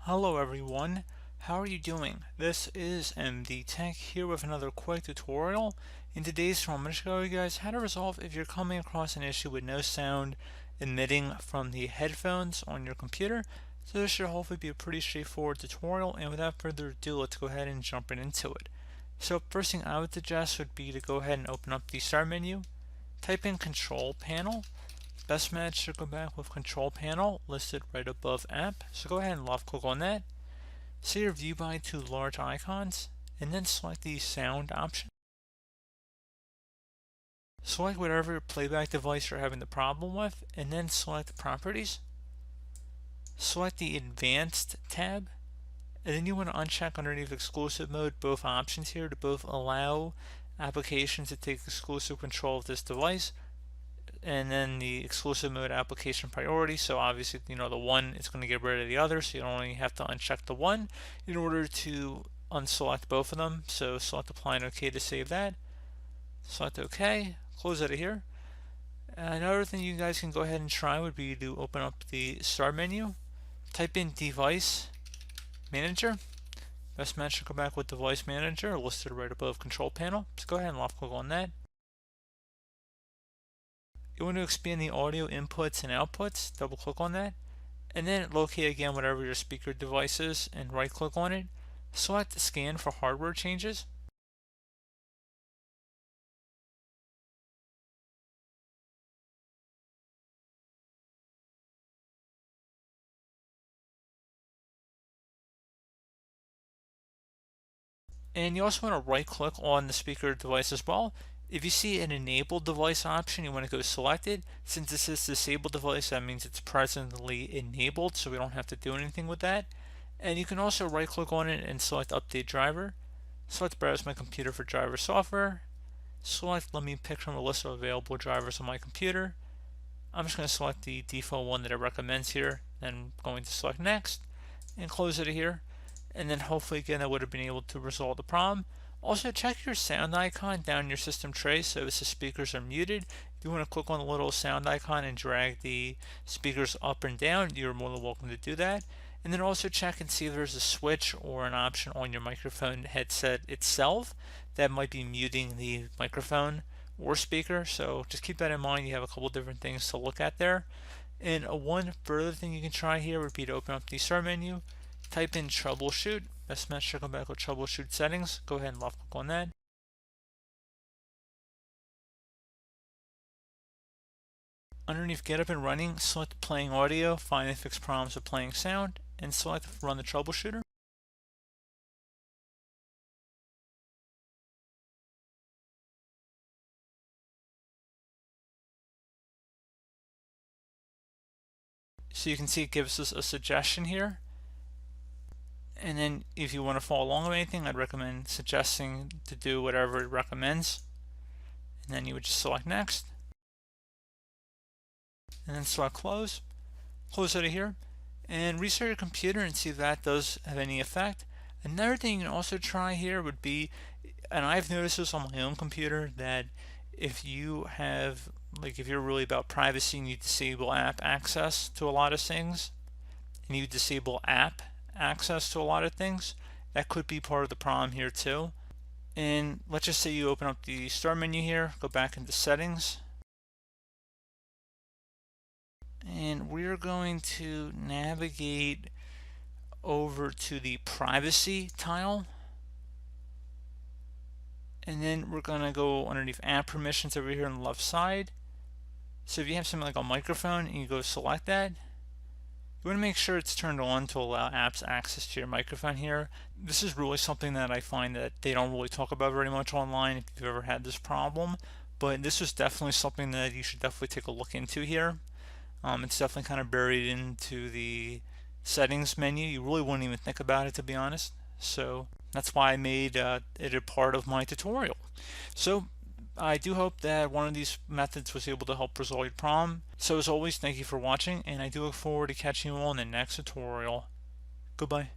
Hello everyone, how are you doing? This is MD Tech here with another quick tutorial. In today's tutorial, I'm going to show you guys how to resolve if you're coming across an issue with no sound emitting from the headphones on your computer. So this should hopefully be a pretty straightforward tutorial, and without further ado, let's go ahead and jump right into it. So first thing I would suggest would be to go ahead and open up the start menu, type in control panel. Best match should go back with control panel listed right above app. So go ahead and left click on that. Set your view by to large icons and then select the sound option. Select whatever playback device you're having the problem with and then select properties. Select the advanced tab and then you want to uncheck underneath exclusive mode both options here to both allow applications to take exclusive control of this device and then the exclusive mode application priority. So obviously, the one, it's going to get rid of the other, so you only have to uncheck the one in order to unselect both of them. So select apply and OK to save that. Select OK, close out of here. Another thing you guys can go ahead and try would be to open up the start menu, type in device manager. Best match to go back with device manager listed right above control panel. So go ahead and left click on that. You want to expand the audio inputs and outputs, double click on that, and then locate again whatever your speaker device is and right click on it. Select scan for hardware changes. And you also want to right click on the speaker device as well. If you see an enabled device option, you want to go select it. Since this is disabled device, that means it's presently enabled, so we don't have to do anything with that. And you can also right click on it and select update driver. Select browse my computer for driver software. Select let me pick from a list of available drivers on my computer. I'm just going to select the default one that it recommends here, then I'm going to select next and close it here. And then hopefully again I would have been able to resolve the problem. Also check your sound icon down your system tray so if the speakers are muted. If you want to click on the little sound icon and drag the speakers up and down, you're more than welcome to do that. And then also check and see if there's a switch or an option on your microphone headset itself that might be muting the microphone or speaker. So just keep that in mind. You have a couple different things to look at there. And one further thing you can try here would be to open up the start menu, type in Troubleshoot. Best match to come back with Troubleshoot settings. Go ahead and left click on that. Underneath Get Up and Running, select Playing Audio, find and fix problems with playing sound, and select Run the Troubleshooter. So you can see it gives us a suggestion here. And then if you want to follow along with anything, I'd recommend suggesting to do whatever it recommends. And then you would just select next. And then select close. Close out of here. And restart your computer and see if that does have any effect. Another thing you can also try here would be, and I've noticed this on my own computer, that if you have, like if you're really about privacy and you disable app access to a lot of things, and you disable app access to a lot of things, that could be part of the problem here too. And let's just say you open up the start menu here, go back into settings, and we're going to navigate over to the privacy tile, and then we're going to go underneath app permissions over here on the left side. So if you have something like a microphone and you go select that, you want to make sure it's turned on to allow apps access to your microphone here. This is really something that I find that they don't really talk about very much online if you've ever had this problem, but this is definitely something that you should definitely take a look into here. It's definitely kind of buried into the settings menu. You really wouldn't even think about it, to be honest. So that's why I made it a part of my tutorial. So I do hope that one of these methods was able to help resolve your problem. So as always, thank you for watching, and I do look forward to catching you all in the next tutorial. Goodbye.